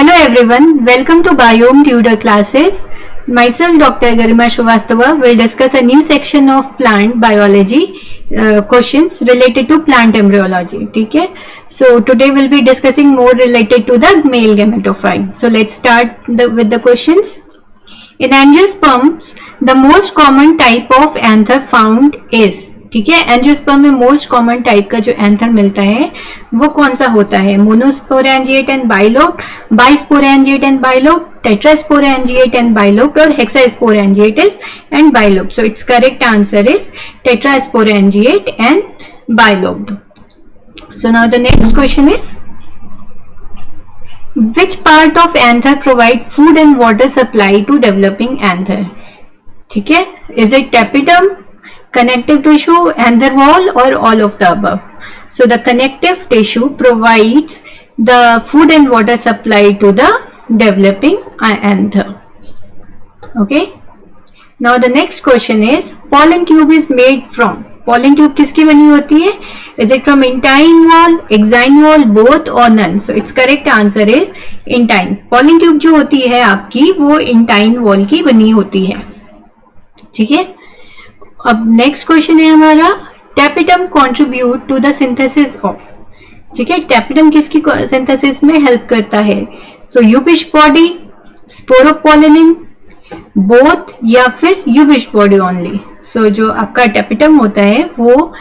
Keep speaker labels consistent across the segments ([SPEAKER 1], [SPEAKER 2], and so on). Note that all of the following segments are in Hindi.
[SPEAKER 1] Hello everyone, welcome to Biome Tutor Classes. Myself Dr. Garima Shrivastava will discuss a new section of plant biology questions related to plant embryology. ठीक है? So today we'll be discussing more related to the male gametophyte. So let's start with the questions. In angiosperms, the most common type of anther found is, ठीक है, एंजियोस्पर्म में मोस्ट कॉमन टाइप का जो एंथर मिलता है वो कौन सा होता है? Monosporangiate and bilobed, bisporangiate and lobed, tetrasporangiate and lobed और hexasporangiate and bilobed. So it's correct answer is tetrasporangiate and bilobed. So now the next question is, which part of anther provide food and water supply to developing anther? ठीक है, is it tapetum, connective tissue, anther wall or all of the above? So the connective tissue provides the food and water supply to the developing anther. Okay, now the next question is, pollen tube is made from, pollen tube किसकी बनी होती है? Is it from intine wall, exine wall, both or none? So its correct answer is intine. pollen tube जो होती है आपकी वो intine wall की बनी होती है. ठीक है, अब नेक्स्ट क्वेश्चन है हमारा, tapetum contribute to the synthesis of. ठीक है, टैपिटम किसकी सिंथेसिस में हेल्प करता है? So Ubisch body, sporopollenin, both या फिर यूबिश बॉडी ओनली. सो जो आपका टैपिटम होता है वो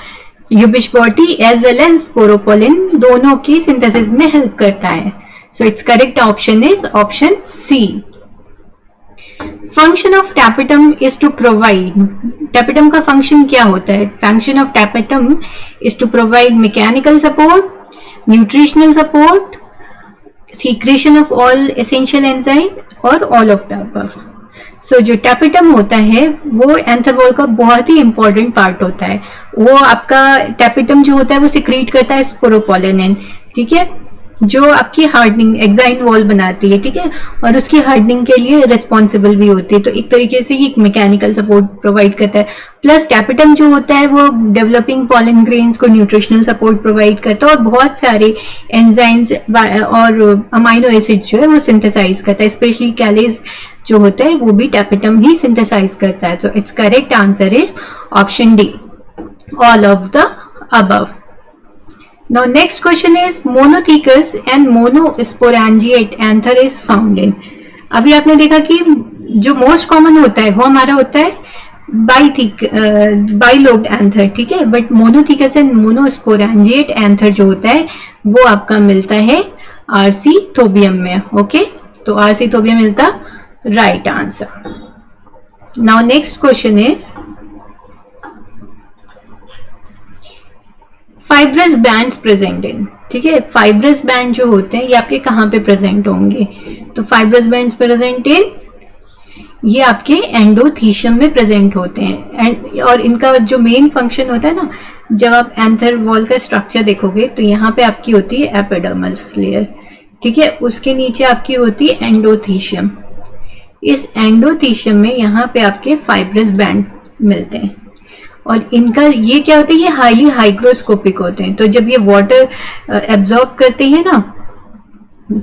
[SPEAKER 1] Ubisch body as well as sporopollenin दोनों की सिंथेसिस में हेल्प करता है. So it's correct option is option C. Function of tapetum is to provide, tapetum का फंक्शन क्या होता है? Function of tapetum is to provide mechanical support, nutritional support, secretion of all essential enzyme और all of the above. So जो टैपिटम होता है वो एंथर वॉल का बहुत ही इंपॉर्टेंट पार्ट होता है. वो आपका टैपिटम जो होता है वो सिक्रीट करता है स्पोरोपोलिन, ठीक है, जो आपकी हार्डनिंग एक्साइन वॉल बनाती है. ठीक है, और उसकी हार्डनिंग के लिए रिस्पॉन्सिबल भी होती है. तो एक तरीके से ये मैकेनिकल सपोर्ट प्रोवाइड करता है. प्लस टैपिटम जो होता है वो डेवलपिंग पॉलन ग्रेन्स को न्यूट्रिशनल सपोर्ट प्रोवाइड करता है और बहुत सारे एंजाइम्स और अमाइनो एसिड्स जो है वो सिंथेसाइज करता है. स्पेशली कैलेज जो होता है वो भी टैपिटम ही सिंथेसाइज करता है. तो it's correct answer is option D, all of the above. Now next question is, monothecous and monosporangiate anther is found in. अभी आपने देखा कि जो मोस्ट कॉमन होता है वो हमारा होता है बाइलोब्ड एंथर. ठीक है, बट मोनोथीकस एंड मोनोस्पोरेंजिएट एंथर जो होता है वो आपका मिलता है आरसी थोबियम में. ओके, तो आरसी थोबियम is the right answer. Now next question is, fibrous bands present in. ठीक है, फाइब्रस बैंड जो होते हैं ये आपके कहाँ पे प्रेजेंट होंगे? तो फाइब्रस बैंड्स प्रेजेंट इन, ये आपके एंडोथीशियम में प्रेजेंट होते हैं. और इनका जो मेन फंक्शन होता है ना, जब आप एंथर वॉल का स्ट्रक्चर देखोगे तो यहाँ पे आपकी होती है एपिडर्मस लेयर. ठीक है, उसके नीचे आपकी होती है एंडोथीशियम. इस एंडोथीशियम में यहाँ पे आपके फाइब्रस बैंड मिलते हैं और इनका ये क्या होता है, ये हाईली हाइग्रोस्कोपिक होते हैं. तो जब ये वाटर एब्जॉर्ब करते हैं ना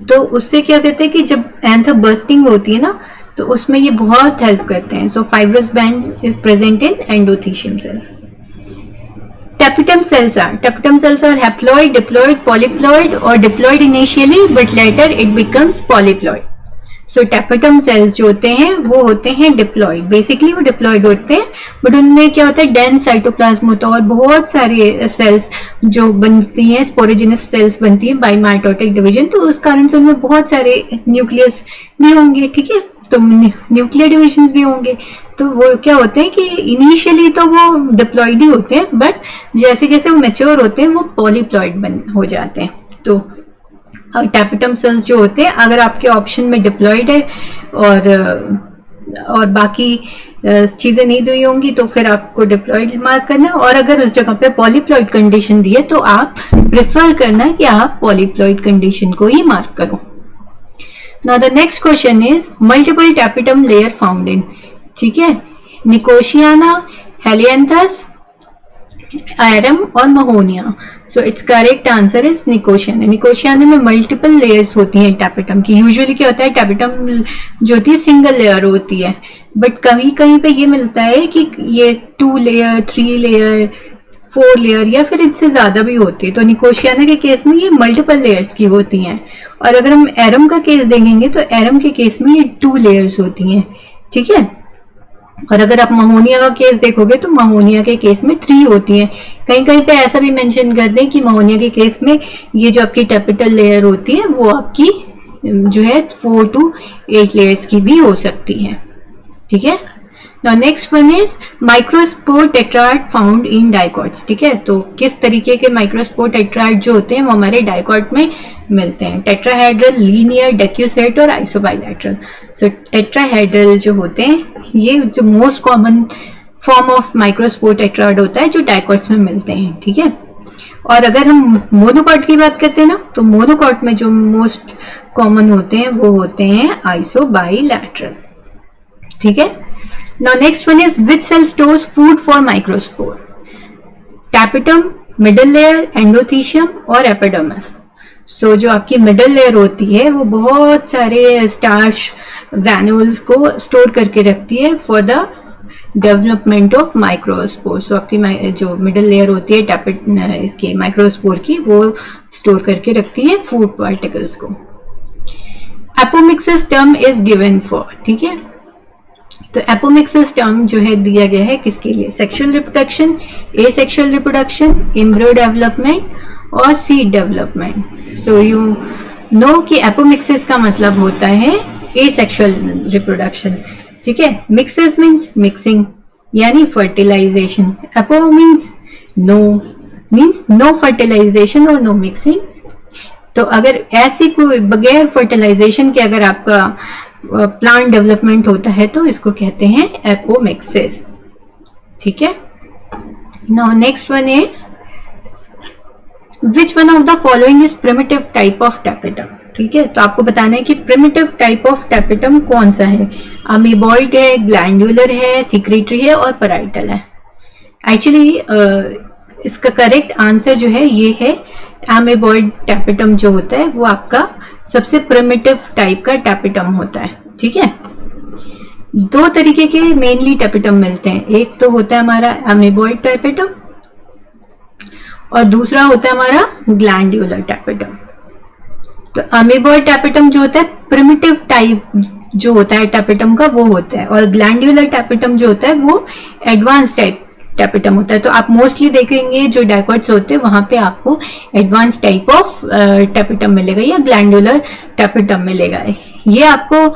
[SPEAKER 1] तो उससे क्या कहते हैं कि जब एंथर बर्स्टिंग होती है ना तो उसमें ये बहुत हेल्प करते हैं. So fibrous band is present in endothecium cells. Tapetum cells are haploid, diploid, polyploid or diploid initially but later it becomes polyploid. So tapetum cells जो होते हैं वो होते हैं डिप्लॉइड. बेसिकली वो डिप्लॉइड होते हैं बट उनमें क्या होता है, डेंस साइटोप्लाज्म होता है और बहुत सारे सेल्स जो बनती हैं, स्पोरोजिनस सेल्स बनती हैं बाय माइटोटिक डिवीजन. तो उस कारण से उनमें बहुत सारे न्यूक्लियस भी होंगे. ठीक है, तो न्यूक्लियर डिविजन्स भी होंगे. तो वो क्या होते हैं कि इनिशियली तो वो डिप्लॉइड ही होते हैं बट जैसे जैसे वो मैच्योर होते हैं वो पॉलीप्लॉइड हो जाते हैं. तो टैपिटम सेल्स जो होते हैं, अगर आपके ऑप्शन में डिप्लॉइड है और बाकी चीजें नहीं दी होंगी तो फिर आपको डिप्लॉइड मार्क करना है. और अगर उस जगह पे पॉलीप्लॉइड कंडीशन दी है तो आप प्रेफर करना कि आप पॉलीप्लॉइड कंडीशन को ही मार्क करो. Now the next question is, multiple tapetum layer found in. ठीक है, निकोशियाना, हेलियांथस, एरम और Mahonia. So it's correct answer is Nicotiana. Nicotiana में मल्टीपल लेयर्स होती हैं टैपेटम की। यूजुअली क्या होता है, टैपेटम जो होती है सिंगल लेयर होती है, बट कहीं कहीं पे ये मिलता है कि ये 2 लेयर, 3 लेयर, 4 लेयर या फिर इससे ज्यादा भी होती है। तो निकोशियाना के केस में ये मल्टीपल लेयर्स की होती हैं। और अगर हम एरम का केस देखेंगे तो एरम के केस में ये 2 लेयर्स होती हैं, ठीक है। और अगर आप महोनिया का केस देखोगे तो महोनिया के केस में 3 होती हैं। कहीं कहीं पे ऐसा भी मेंशन कर दें कि महोनिया के केस में ये जो आपकी टैपेटल लेयर होती है वो आपकी जो है 4 to 8 लेयर्स की भी हो सकती है, ठीक है। Now next one is microspore tetrad found in dicots, ठीक है। तो किस तरीके के माइक्रोस्पोर टेट्राड जो होते हैं वो हमारे डाइकॉट में मिलते हैं, टेट्राहेड्रल, लीनियर, डेक्यूसेट और आइसोबाइलैटरल। सो टेट्राहेड्रल जो होते हैं ये जो most common form of microspore tetrad होता है जो डाइकॉट्स में मिलते हैं, ठीक है। और अगर हम मोनोकॉट की बात करते हैं ना, तो मोनोकॉट में जो मोस्ट कॉमन होते हैं वो होते हैं आइसोबाइलैटरल, ठीक है। Now next one is which cell stores food for microspore? Tapetum, middle layer, endothecium और epidermis. So जो आपकी मिडल लेयर होती है वो बहुत सारे स्टार्च ग्रैन्यूल्स को स्टोर करके रखती है for the development of microspore. So आपकी जो मिडल लेयर होती है इसकी माइक्रोस्पोर की, वो स्टोर करके रखती है फूड पार्टिकल्स को। Apomixis term is given for, ठीक है। तो एपोमिक्सिस टर्म जो है दिया गया है किसके लिए, sexual reproduction, asexual reproduction, embryo development और seed development. So you know कि एपोमिक्सिस का मतलब होता है एसेक्सुअल रिप्रोडक्शन, ठीक है। मिक्सिस मीन्स मिक्सिंग यानी fertilization, apo means no fertilization और नो मिक्सिंग। तो अगर ऐसी कोई बगैर फर्टिलाइजेशन के अगर आपका प्लांट डेवलपमेंट होता है तो इसको कहते हैं एपोमिक्सिस, ठीक है। Now next one is which one of the following is primitive type of tapetum, ठीक है। तो आपको बताना है कि प्रिमिटिव टाइप ऑफ टैपेटम कौन सा है। अमीबॉइड है, ग्लैंडुलर है, सिक्रेटरी है और पैराइटल है। एक्चुअली इसका करेक्ट आंसर जो है ये है अमीबॉइड टैपेटम जो होता है वो आपका सबसे प्रिमिटिव टाइप का टैपेटम होता है, ठीक है। 2 तरीके के मेनली टैपेटम मिलते हैं, एक तो होता है हमारा अमीबॉइड टैपेटम और दूसरा होता है हमारा ग्लैंडुलर टैपेटम। तो अमीबॉइड टैपेटम जो होता है प्रिमिटिव टाइप जो होता है टैपेटम का वो होता है, और ग्लैंडुलर टैपेटम जो होता है वो एडवांस टाइप टैपेटम होता है। तो आप मोस्टली देखेंगे जो डाइकॉट्स होते हैं वहां पे आपको एडवांस टाइप ऑफ टैपेटम मिलेगा या ग्लैंडुलर टैपेटम मिलेगा। ये आपको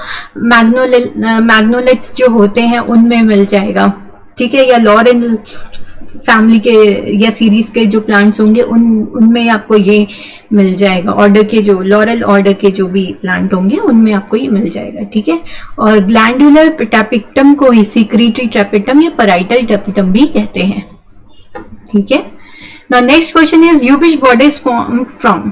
[SPEAKER 1] मैग्नोलिट्स जो होते हैं उनमें मिल जाएगा, ठीक है, या लॉरेल फैमिली के या सीरीज के जो प्लांट्स होंगे उनमें आपको ये मिल जाएगा। ऑर्डर के जो लॉरेल ऑर्डर के जो भी प्लांट होंगे उनमें आपको ये मिल जाएगा, ठीक है। और ग्लैंडुलर टैपेटम को ही सिक्रेटरी टैपेटम या पैराइटल टैपेटम भी कहते हैं, ठीक है। Now next question is Yubish body is formed from.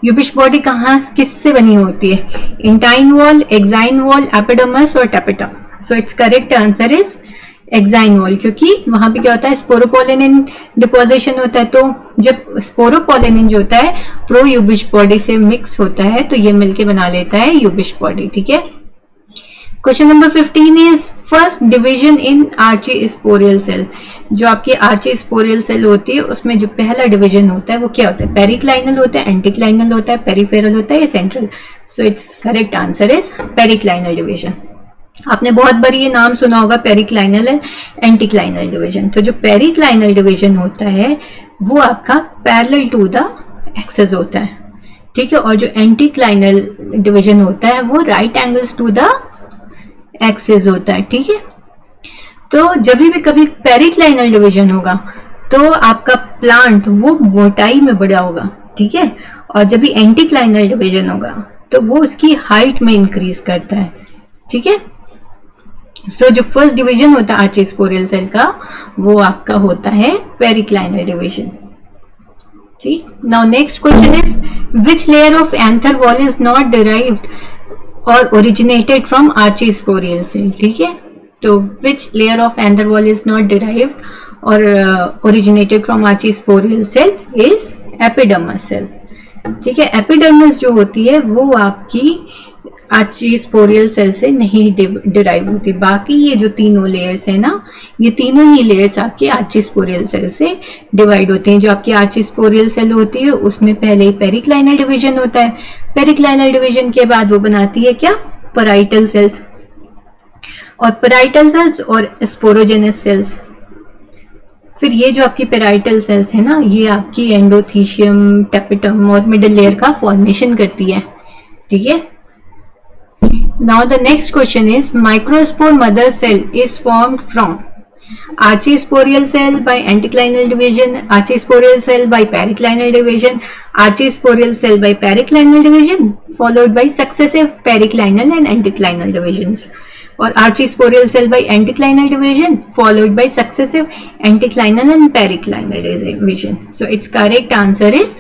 [SPEAKER 1] Yubish body कहाँ किससे बनी होती है, intine wall, exine wall, epidermis और tapetum. So it's correct answer is exine wall, क्योंकि वहां पे क्या होता है स्पोरोपोलिनिन डिपोजिशन होता है। तो जब स्पोरोपोलिनिन जो होता है प्रो यूबिश बॉडी से मिक्स होता है तो ये मिलके बना लेता है यूबिश बॉडी, ठीक है। Question number 15 is first division in archesporial cell. जो आपकी आर्ची स्पोरियल सेल होती है उसमें जो पहला डिवीजन होता है वो क्या होता है, पेरिक्लाइनल होता है, एंटीक्लाइनल होता है, पेरिफेरल होता है या central. So it's correct answer is periclinal division. आपने बहुत बार ये नाम सुना होगा पेरिक्लाइनल एंड एंटीक्लाइनल डिवीजन। तो जो पेरिक्लाइनल डिवीजन होता है वो आपका पैरेलल टू द एक्सेस होता है, ठीक है। और जो एंटीक्लाइनल डिवीजन होता है वो right angles to the axis होता है, ठीक है। तो जब भी कभी पेरिक्लाइनल डिवीजन होगा तो आपका प्लांट वो मोटाई में बड़ा होगा, ठीक है। और जब भी एंटीक्लाइनल डिवीजन होगा तो वो उसकी हाइट में इंक्रीज करता है, ठीक है। सो जो फर्स्ट डिवीजन होता है आर्ची स्पोरियल सेल का वो आपका होता है पेरिक्लाइनल डिवीजन, ठीक। Now next question is which layer of anther wall is not derived और ओरिजिनेटेड फ्रॉम आर्ची स्पोरियल सेल, ठीक है। तो which layer of anther wall is not derived और originated from archisporial cell is epidermis cell. ठीक है, एपिडर्मिस जो होती है वो आपकी आर्चिस्पोरियल सेल से नहीं डिराइव होती। बाकी ये जो तीनों लेयर्स है ना, ये तीनों ही लेयर्स आपकी आर्चिस्पोरियल सेल से डिवाइड होते हैं। जो आपकी आर्चिस्पोरियल सेल होती है उसमें पहले ही पेरिक्लाइनल डिवीजन होता है, पेरिक्लाइनल डिवीजन के बाद वो बनाती है क्या, पैराइटल सेल्स, और पैराइटल सेल्स और स्पोरोजेनस सेल्स। फिर ये जो आपकी पैराइटल सेल्स है ना, ये आपकी एंडोथीशियम, टेपिटम और मिडिल लेयर का फॉर्मेशन करती है। ठीक है, now the next question is microspore mother cell is formed from archisporial cell by anticlinal division, archisporial cell by periclinal division, archisporial cell by periclinal division followed by successive periclinal and anticlinal divisions, or archisporial cell by anticlinal division followed by successive anticlinal and periclinal division. So its correct answer is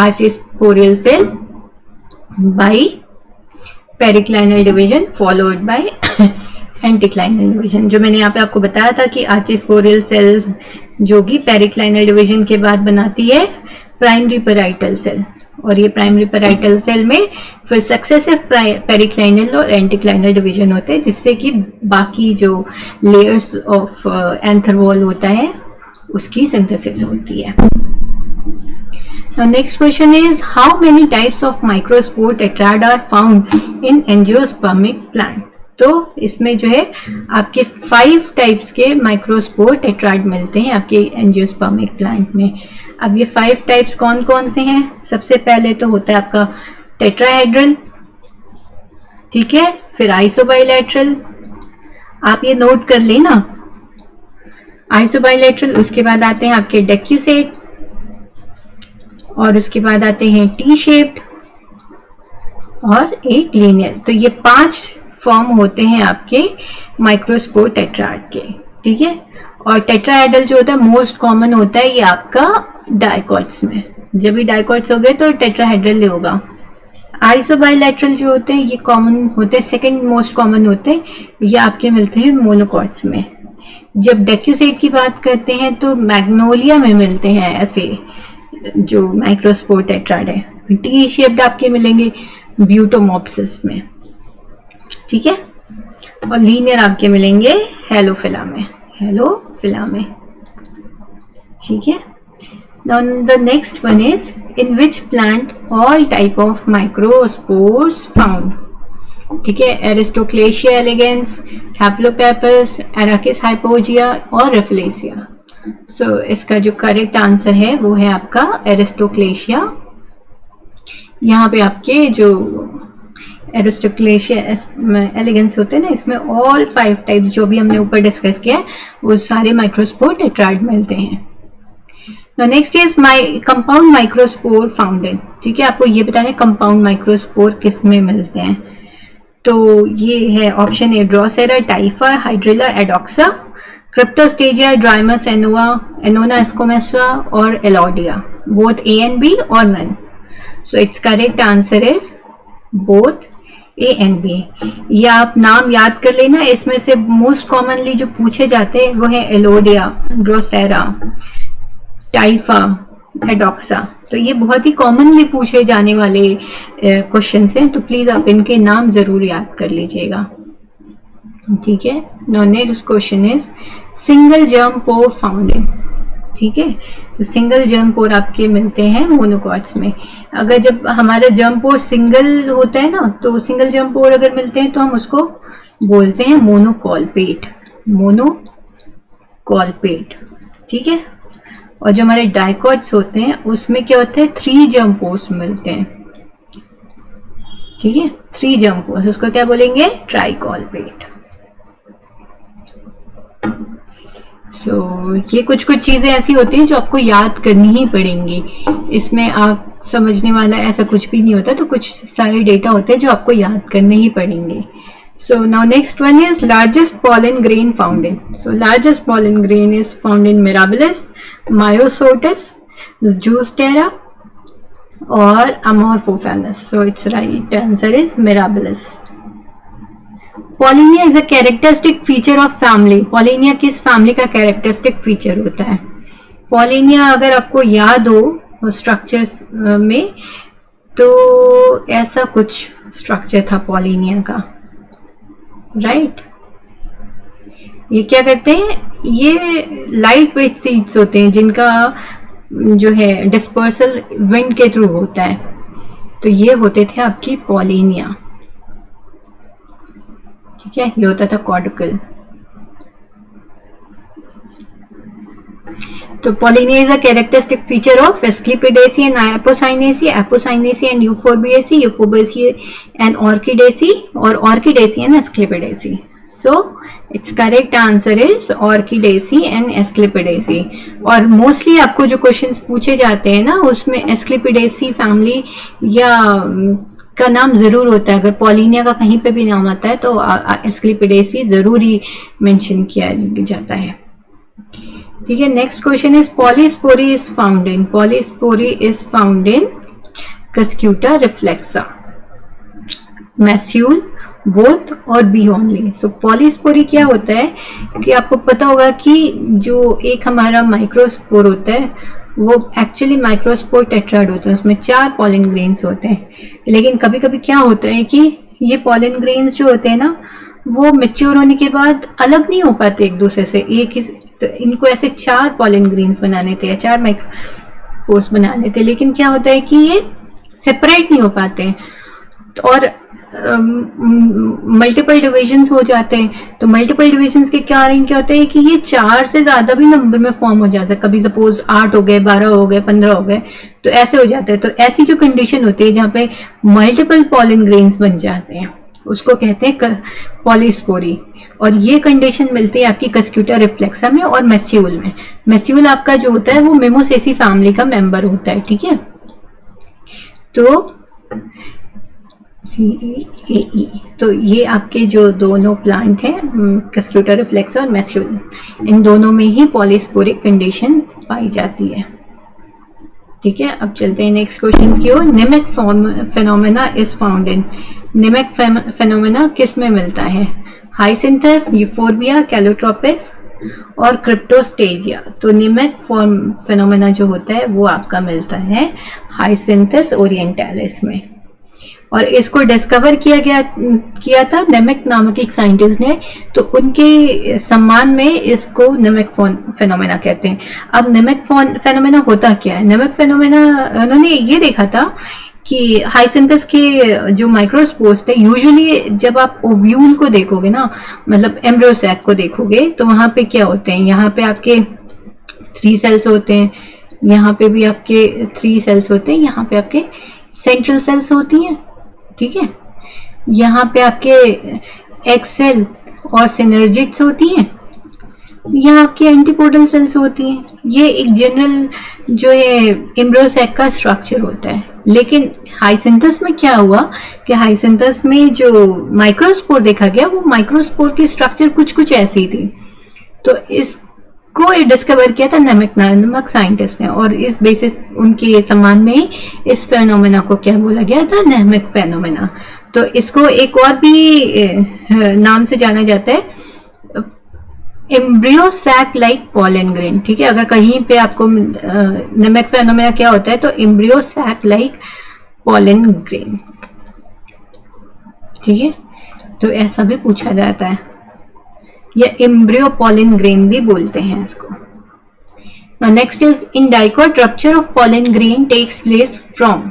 [SPEAKER 1] archisporial cell by periclinal division followed by anticlinal division. जो मैंने यहाँ पे आपको बताया था कि आर्चिस्पोरियल सेल जो कि पेरिक्लाइनल डिवीजन के बाद बनाती है प्राइमरी पैराइटल सेल, और ये प्राइमरी पैराइटल सेल में फिर सक्सेसिव पेरिक्लाइनल और एंटीक्लाइनल डिवीजन होते हैं, जिससे कि बाकी जो लेयर्स ऑफ एंथर वॉल होता है उसकी सिंथेसिस होती है। Now next question is how many types of microspore tetrad are found in angiospermic plant? तो इसमें जो है आपके 5 टाइप्स के माइक्रोस्पोर टेट्राड मिलते हैं आपके एंजियोस्पर्मिक प्लांट में। अब ये 5 टाइप्स कौन कौन से हैं? सबसे पहले तो होता है आपका टेट्राहेड्रल, ठीक है, फिर आइसोबाइलेटरल, आप ये नोट कर लेना, आइसोबाइलेटरल। उसके बाद आते हैं आपके डेक्यूसेट, और उसके बाद आते हैं टी शेप्ड और एक लीनियर। तो ये 5 फॉर्म होते हैं आपके माइक्रोस्पोर टेट्राड के। ठीक है, और टेट्राहेड्रल जो होता है मोस्ट कॉमन होता है ये आपका डाइकॉट्स में। जब भी डाइकॉट्स हो गए तो टेट्राहेड्रल होगा। आइसोबाइलेटरल जो होते हैं ये कॉमन होते हैं, सेकंड मोस्ट कॉमन होते हैं, ये आपके मिलते हैं मोनोकॉट्स में। जब डेक्यूसेट की बात करते हैं तो मैग्नोलिया में मिलते हैं ऐसे जो माइक्रोस्पोर टेट्राड है। टी शेप्ड आपके मिलेंगे ब्यूटोमॉप्सिस में, ठीक है, और लीनियर आपके मिलेंगे हेलोफिला में, हेलोफिला में, ठीक है। Now the next one is in which plant all type of microspores found? ठीक है, एरिस्टोक्लेशिया एलिगेंस, हैप्लोपेपस, एराकिस हाइपोजिया और रेफलेसिया। सो इसका जो करेक्ट आंसर है वो है आपका एरिस्टोक्लेशिया। यहाँ पे आपके जो एरिस्टोक्लेशिया एलिगेंस होते हैं ना, इसमें ऑल 5 टाइप्स जो भी हमने ऊपर डिस्कस किया है वो सारे माइक्रोस्पोर टेट्राड मिलते हैं। Next is compound microspore founded. ठीक है, आपको ये बताना है कंपाउंड माइक्रोस्पोर किस में मिलते हैं। तो ये है option A Drosera, Typha, Hydrilla, Adoxa, Cryptostegia, Drimys, Annona squamosa और Elodea, both A and B और none. So it's correct answer is both A and B. ये आप नाम याद कर लेना, इसमें से मोस्ट कॉमनली जो पूछे जाते हैं वो है एलोडिया, ड्रोसेरा, टाइफा, एडोक्सा। तो ये बहुत ही कॉमनली पूछे जाने वाले क्वेश्चंस हैं, तो प्लीज आप इनके नाम जरूर याद कर लीजिएगा। ठीक है, now next question is single germ pore founded. ठीक है, तो सिंगल जर्म पोर आपके मिलते हैं मोनोकॉट्स में। अगर जब हमारा जर्म पोर सिंगल होता है ना, तो सिंगल जर्म पोर अगर मिलते हैं तो हम उसको बोलते हैं मोनोकॉलपेट, मोनोकॉलपेट। ठीक है, और जो हमारे डाइकॉट्स होते हैं उसमें क्या होता है 3 जर्म पोर्स मिलते हैं। ठीक है, 3 जर्म पोर्स, उसको क्या बोलेंगे ट्राइकॉलपेट। सो ये कुछ चीजें ऐसी होती हैं जो आपको याद करनी ही पड़ेंगी। इसमें आप समझने वाला ऐसा कुछ भी नहीं होता, तो कुछ सारे डेटा होते हैं जो आपको याद करने ही पड़ेंगे। So now next one is largest pollen grain found in. So largest pollen grain is found in Mirabilis, Myosotis, Zostera और Amorphophallus. So its right answer is Mirabilis. Pollinia is a characteristic feature of family. Pollinia किस फैमिली का कैरेक्टरिस्टिक फीचर होता है? पॉलिनिया अगर आपको याद हो स्ट्रक्चर्स में, तो ऐसा कुछ स्ट्रक्चर था पॉलिनिया का, राइट? ये क्या करते हैं, ये लाइट वेट सीड्स होते हैं जिनका जो है डिस्पर्सल विंड के थ्रू होता है। तो ये होते थे आपकी पॉलिनिया, ठीक है। ये होता था कॉर्डिकल। तो pollinia is a characteristic feature of Asclepiadaceae and Apocynaceae, Apocynaceae and Euphorbiaceae, Euphorbiaceae and Orchidaceae, और Orchidaceae and Asclepiadaceae. So it's correct answer is Orchidaceae and Asclepiadaceae. और मोस्टली आपको जो क्वेश्चंस पूछे जाते हैं ना, उसमें एस्क्लेपिडेसी फैमिली या का नाम जरूर होता है। अगर पॉलिनिया का कहीं पे भी नाम आता है तो एस्क्लेपिडेसी जरूर ही मेंशन किया जाता है, ठीक है। Next question is polyspory is found in, polyspory is found in Cuscuta reflexa, मैस्यूल, बोथ और बी ओनली। सो पॉलीस्पोरी क्या होता है कि आपको पता होगा कि जो एक हमारा माइक्रोस्पोर होता है वो एक्चुअली माइक्रोस्पोर टेट्राड होता है, उसमें 4 पॉलन ग्रेन्स होते हैं। लेकिन कभी कभी क्या होता है कि ये पॉलन ग्रेन्स जो होते हैं ना, वो मेच्योर होने के बाद अलग नहीं हो पाते एक दूसरे से, एक ही, तो इनको ऐसे 4 पॉलन ग्रेन्स बनाने थे या 4 माइक्रोस्पोर्स बनाने थे। लेकिन क्या होता है कि ये सेपरेट नहीं हो पाते और मल्टीपल डिविजन्स हो जाते हैं। तो मल्टीपल डिविजन्स के कारण क्या होता है कि ये 4 से ज्यादा भी नंबर में फॉर्म हो जाता है। कभी सपोज 8 हो गए, 12 हो गए, 15 हो गए, तो ऐसे हो जाते हैं। तो ऐसी जो कंडीशन होती है जहाँ पे मल्टीपल पॉलन ग्रेन्स बन जाते हैं, उसको कहते हैं पॉलीस्पोरी। और ये कंडीशन मिलती है आपकी कस्क्यूटा रिफ्लेक्सा में और मैस्यूल में। मैस्यूल आपका जो होता है वो मिमोसेसी फैमिली का मेंबर होता है, ठीक है। तो CEAE, तो ये आपके जो दोनों प्लांट हैं कस्क्यूटा रिफ्लेक्सा और मैस्यूल, इन दोनों में ही पॉलीस्पोरिक कंडीशन पाई जाती है, ठीक है। अब चलते हैं नेक्स्ट क्वेश्चन की ओर। Nemec phenomena is found in, Nemec phenomena किस में मिलता है? हाइसिंथस, यूफोर्बिया, कैलोट्रोपिस और क्रिप्टोस्टेजिया। तो निमिक फेनोमेना जो होता है वो आपका मिलता है हाइसिंथस ओरिएंटालिस में। और इसको डिस्कवर किया था निमिक नामक एक साइंटिस्ट ने, तो उनके सम्मान में इसको निमिक फेनोमेना कहते हैं। अब निमिक फेनोमेना होता क्या है? निमिक फेनोमेना उन्होंने ये देखा था कि हाइसिंथस के जो माइक्रोस्पोर्स थे, यूजुअली जब आप ओव्यूल को देखोगे ना, मतलब एम्ब्रियो सैक को देखोगे, तो वहां पे क्या होते हैं, यहाँ पे आपके 3 सेल्स होते हैं, यहाँ पे भी आपके 3 सेल्स होते हैं, यहाँ पे आपके सेंट्रल सेल्स होती हैं, ठीक है। यहाँ पे आपके एक्सेल और सिनर्जिट्स होती हैं, यहाँ आपकी एंटीपोडल सेल्स होती हैं। ये एक जनरल जो है एम्ब्रियोसैक का स्ट्रक्चर होता है। लेकिन हाइसिंथस में क्या हुआ कि हाइसिंथस में जो माइक्रोस्पोर देखा गया, वो माइक्रोस्पोर की स्ट्रक्चर कुछ ऐसी थी। तो इसको डिस्कवर किया था निमिक नामक साइंटिस्ट ने, और इस बेसिस उनके सम्मान में इस फेनोमेना को क्या बोला गया था? निमिक फेनोमेना। तो इसको एक और भी नाम से जाना जाता है, embryo sac like pollen grain, ठीक है। अगर कहीं पे आपको निमिक फेनोमेना क्या होता है, तो embryo sac like pollen grain, ठीक है। तो ऐसा भी पूछा जाता है, या एम्ब्रियो पॉलन ग्रेन भी बोलते हैं इसको। Next is in dicot rupture of pollen grain takes place from.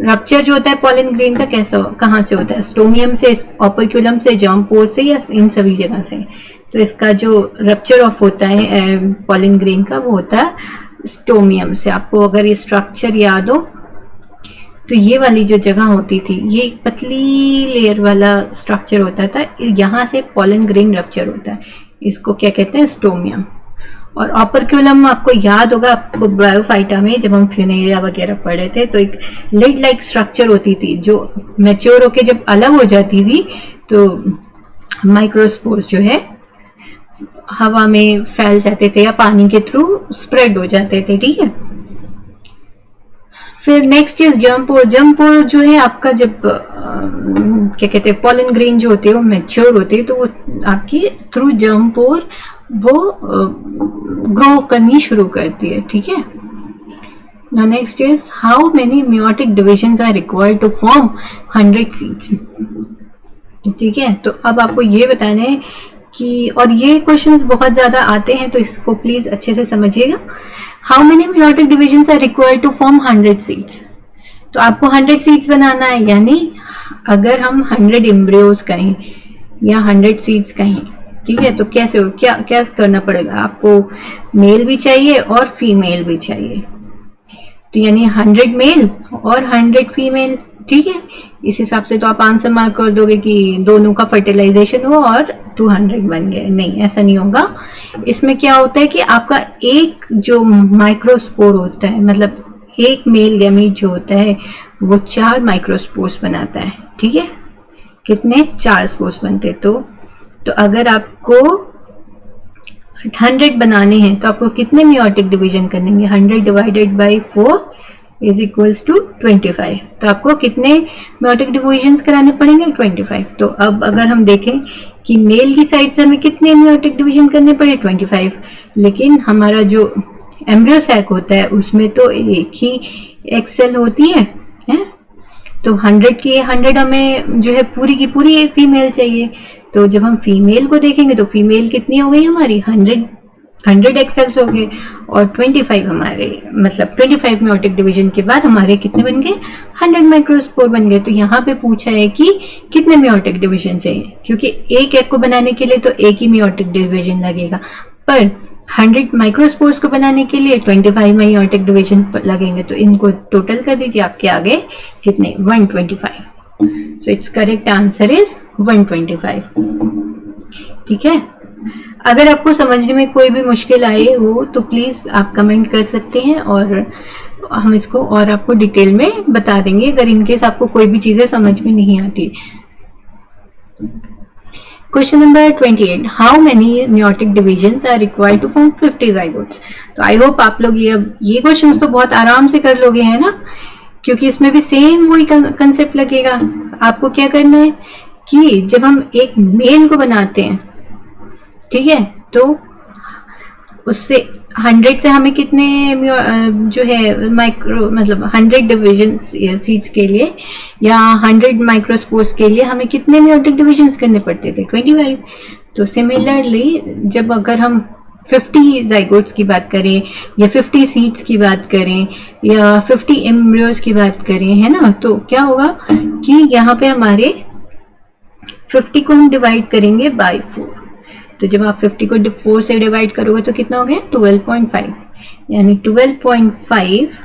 [SPEAKER 1] Rupture जो होता है पॉलन ग्रेन का कहाँ से होता है? स्टोमियम से, ऑपरक्यूलम से, जर्म पोर से, या इन सभी जगह से। तो इसका जो रप्चर ऑफ होता है पॉलन ग्रेन का, वो होता है स्टोमियम से। आपको अगर ये स्ट्रक्चर याद हो, तो ये वाली जो जगह होती थी, ये एक पतली लेयर वाला स्ट्रक्चर होता था, यहाँ से पॉलन ग्रेन रप्चर होता है, इसको क्या कहते हैं? स्टोमियम। और ऑपरक्यूलम आपको याद होगा, आपको ब्रायोफाइटा में जब हम फ्यूनेरिया वगैरह पढ़े थे, तो एक लिड लाइक स्ट्रक्चर होती थी जो मैच्योर होके जब अलग हो जाती थी, तो माइक्रोस्पोर्स जो है हवा में फैल जाते थे या पानी के थ्रू स्प्रेड हो जाते थे, ठीक है। फिर नेक्स्ट इज जम्पोर। जम्पोर जो है आपका जब क्या कहते हैं पॉलन ग्रेन जो होते हैं वो मैच्योर होते हैं, तो वो आपकी थ्रू जम्पोर वो ग्रो करनी शुरू करती है। ठीक है। Now next is how many meiotic divisions are required to form 100 seeds। ठीक है, तो अब आपको ये बताना है कि, और ये क्वेश्चंस बहुत ज़्यादा आते हैं तो इसको प्लीज़ अच्छे से समझिएगा। How many meiotic divisions are required to form 100 seeds। तो आपको 100 seeds बनाना है, यानी अगर हम 100 एम्ब्रियोज कहें या 100 seeds कहें, ठीक है, तो कैसे हो, क्या क्या करना पड़ेगा आपको, मेल भी चाहिए और फीमेल भी चाहिए। तो यानी 100 मेल और 100 फीमेल। ठीक है, इस हिसाब से तो आप आंसर मार्क कर दोगे कि दोनों का फर्टिलाइजेशन हुआ और 200 बन गए। नहीं, ऐसा नहीं होगा। इसमें क्या होता है कि आपका एक जो माइक्रोस्पोर होता है, मतलब एक मेल गैमीट जो होता है वो 4 माइक्रोस्पोर्स बनाता है। ठीक है, कितने, 4 स्पोर्स बनते। तो अगर आपको 100 बनाने हैं तो आपको कितने मियोटिक डिवीजन करेंगे, 100 divided by 4 is equals to 25। तो आपको कितने मियोटिक डिवीजन कराने पड़ेंगे, 25। तो अब अगर हम देखें कि मेल की साइड से हमें कितने मियोटिक डिवीजन करने पड़े, 25, लेकिन हमारा जो एम्ब्रियो सैक होता है उसमें तो एक ही एक सेल होती है, तो 100 की 100 हमें जो है पूरी की पूरी एक फीमेल चाहिए। तो जब हम फीमेल को देखेंगे तो फीमेल कितनी हो गई हमारी, 100 एक्सेल्स हो गए, और 25 हमारे, मतलब 25 मियोटिक डिवीजन के बाद हमारे कितने बन गए, 100 माइक्रोस्पोर बन गए। तो यहाँ पे पूछा है कि कितने मियोटिक डिवीजन चाहिए, क्योंकि एक को बनाने के लिए तो एक ही मियोटिक डिवीजन लगेगा, पर 100 माइक्रोस्पोर्स को बनाने के लिए 25 मियोटिक डिवीजन लगेंगे। तो इनको टोटल कर दीजिए, आपके आगे कितने, 125। सो इट्स करेक्ट आंसर इज 125। ठीक है, अगर आपको समझने में कोई भी मुश्किल आई हो तो प्लीज आप कमेंट कर सकते हैं और हम इसको और आपको डिटेल में बता देंगे, अगर इनकेस आपको कोई भी चीजें समझ में नहीं आती। Question number 28, how many meiotic divisions are required to form 50 zygotes. तो आई होप आप लोग ये क्वेश्चंस तो बहुत आराम से कर लोगे, है ना, क्योंकि इसमें भी सेम वही कंसेप्ट लगेगा। आपको क्या करना है कि जब हम एक मेल को बनाते हैं, ठीक है, तो उससे 100 से हमें कितने जो है माइक्रो, मतलब 100 डिविजन सीड्स के लिए या 100 माइक्रोस्पोर्स के लिए हमें कितने मियोटिक डिविजन्स करने पड़ते थे, 25। तो सिमिलरली जब अगर हम 50 ज़ाइगोट्स की बात करें या 50 सीड्स की बात करें या 50 एम्ब्रियोज की बात करें, है ना, तो क्या होगा कि यहाँ पे हमारे 50 को हम डिवाइड करेंगे बाय 4। तो जब आप 50 को 4 से डिवाइड करोगे तो कितना हो गया, 12.5, यानी 12.5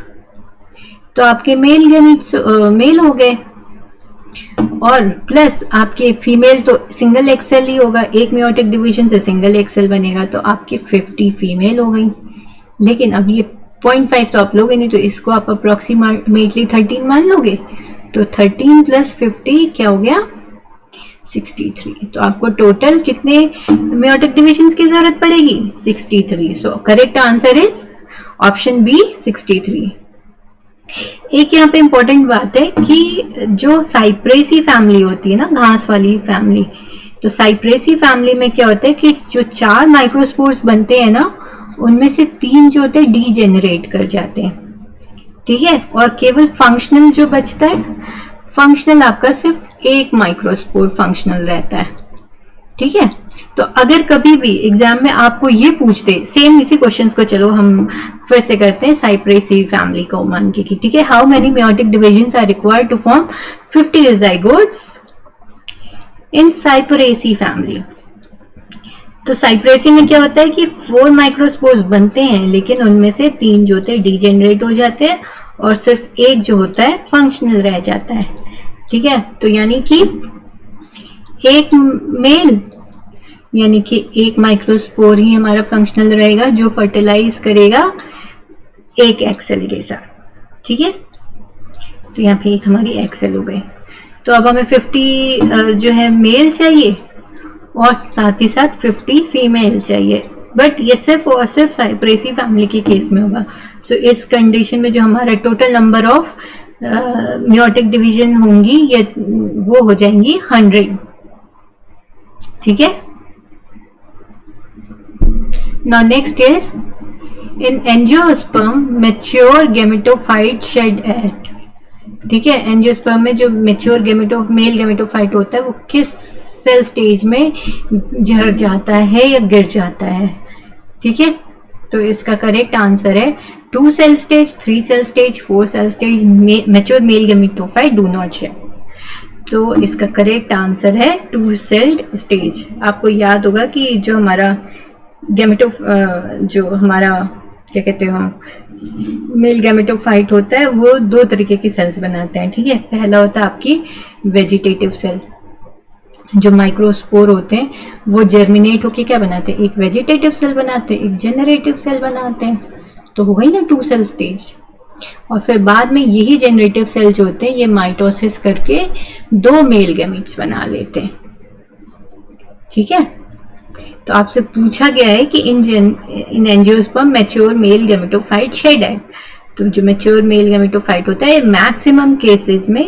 [SPEAKER 1] तो आपके मेल गैमीट्स मेल हो गए, और प्लस आपके फीमेल तो सिंगल एक्सेल ही होगा, एक मियोटिक डिवीजन से सिंगल एक्सेल बनेगा, तो आपके 50 फीमेल हो गई। लेकिन अब ये 0.5 तो आप लोगे नहीं, तो इसको आप अप्रोक्सीमेटली 13 मान लोगे। तो 13 प्लस 50 क्या हो गया, 63। तो आपको टोटल कितने मियोटिक डिविजन्स की जरूरत पड़ेगी, 63। So correct answer is option B, 63। एक यहाँ पे इंपॉर्टेंट बात है कि जो साइप्रेसी फैमिली होती है ना, घास वाली फैमिली, तो साइप्रेसी फैमिली में क्या होता है कि जो 4 माइक्रोस्पोर्स बनते हैं ना, उनमें से 3 जो होते हैं डीजेनरेट कर जाते हैं। ठीक है, और केवल फंक्शनल जो बचता है, फंक्शनल आपका सिर्फ एक माइक्रोस्पोर फंक्शनल रहता है। ठीक है, तो अगर कभी भी एग्जाम में आपको ये पूछते, सेम इसी क्वेश्चंस को चलो हम फिर से करते हैं साइप्रेसी फैमिली को मान के, ठीक है, how many meiotic divisions are required to form 50 zygotes in Cyperaceae family. तो साइप्रेसी में क्या होता है कि 4 माइक्रोस्पोर्स बनते हैं, लेकिन उनमें से 3 जो होते हैं डीजेनरेट हो जाते हैं और सिर्फ एक जो होता है फंक्शनल रह जाता है। ठीक है, तो यानी कि एक मेल, यानी कि एक माइक्रोस्पोर ही हमारा फंक्शनल रहेगा जो फर्टिलाइज करेगा एक एक्सेल के साथ। ठीक है, तो यहाँ पे एक हमारी एक्सेल हो गई। तो अब हमें 50 जो है मेल चाहिए और साथ ही साथ 50 फीमेल चाहिए। बट ये सिर्फ और सिर्फ साइप्रेसी फैमिली के केस में होगा। सो इस कंडीशन में जो हमारा total number of meiotic division होंगी ये वो हो जाएंगी 100। ठीक है। Now next is in angiosperm mature gametophyte shed at. ठीक है, एंजियोस्पर्म में जो मैच्योर मेल गैमेटोफाइट होता है वो किस सेल स्टेज में झड़ जाता है या गिर जाता है। ठीक है, तो इसका करेक्ट आंसर है 2 cell stage, 3 cell stage, 4 cell stage mature male gametophyte do not shed. तो इसका करेक्ट आंसर है 2 सेल्ड स्टेज। आपको याद होगा कि जो हमारा जो हमारा क्या कहते हो मेल गैमेटोफाइट होता है वो 2 तरीके की सेल्स बनाते हैं। ठीक है, पहला होता है आपकी वेजिटेटिव सेल, जो माइक्रोस्पोर होते हैं वो जर्मिनेट होके क्या बनाते हैं, एक वेजिटेटिव सेल बनाते हैं, एक जेनरेटिव सेल बनाते हैं। तो हो गई ना 2 सेल स्टेज। और फिर बाद में यही जेनरेटिव सेल जो होते हैं ये माइटोसिस करके 2 मेल गैमेट्स बना लेते हैं। ठीक है, तो आपसे पूछा गया है कि in angiosperm mature male gametophyte shed at. तो जो मैच्योर मेल गैमेटोफाइट होता है मैक्सिमम केसेस में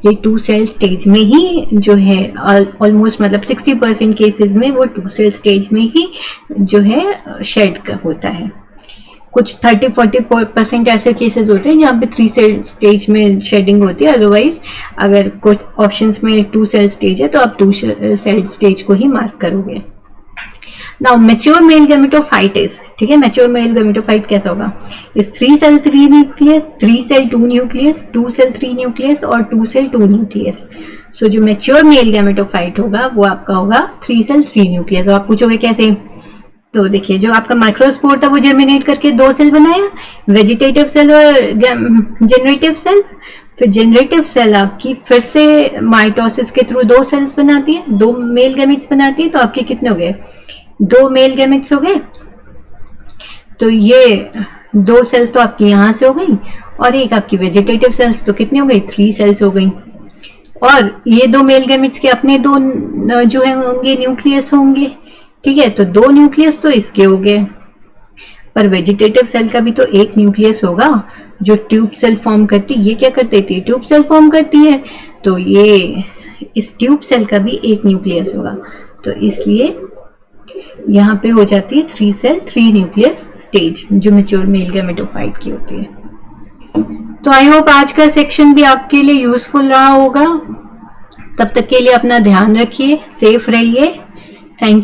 [SPEAKER 1] ये 2 सेल स्टेज में ही जो है ऑलमोस्ट मतलब 60% केसेस में वो 2 सेल स्टेज में ही जो है शेड होता है। कुछ 30-40% ऐसे केसेस होते हैं जहाँ पे 3 सेल स्टेज में शेडिंग होती है। अदरवाइज अगर कुछ ऑप्शंस में 2 सेल स्टेज है तो आप 2 सेल स्टेज को ही मार्क करोगे। Now mature male gametophyte is, ठीक है, मैच्योर मेल गैमेटोफाइट कैसा होगा, इस 3 cell 3 nucleus, 3 cell 2 nucleus, 2 cell 3 nucleus और 2 सेल 2 न्यूक्लियस। सो जो मैच्योर मेल गैमेटोफाइट होगा वो आपका होगा 3 सेल 3 न्यूक्लियस। आप पूछोगे कैसे, तो देखिए जो आपका माइक्रोस्पोर था वो जर्मिनेट करके 2 सेल बनाया, वेजिटेटिव सेल और जनरेटिव सेल। फिर जनरेटिव सेल आपकी फिर से माइटोसिस के थ्रू 2 सेल्स बनाती है, 2 मेल गैमेट्स बनाती है। तो आपके कितने हो गए, 2 मेल गैमेट्स हो गए। तो ये 2 सेल्स तो आपकी यहां से हो गई और एक आपकी वेजिटेटिव सेल्स, तो कितनी हो गई, 3 सेल्स हो गई। और ये 2 मेल गैमेट्स के अपने 2 जो है होंगे न्यूक्लियस होंगे। ठीक है, तो 2 न्यूक्लियस तो इसके हो गए, पर वेजिटेटिव सेल का भी तो एक न्यूक्लियस होगा जो ट्यूब सेल फॉर्म करती है। ये क्या कर देती है, ट्यूब सेल फॉर्म करती है। तो ये इस ट्यूब सेल का भी एक न्यूक्लियस होगा। तो इसलिए यहाँ पे हो जाती है 3 सेल 3 न्यूक्लियस स्टेज जो मैच्योर मेल गैमेटोफाइट की होती है। तो आई होप आज का सेक्शन भी आपके लिए यूजफुल रहा होगा। तब तक के लिए अपना ध्यान रखिए, सेफ रहिए। Thank you.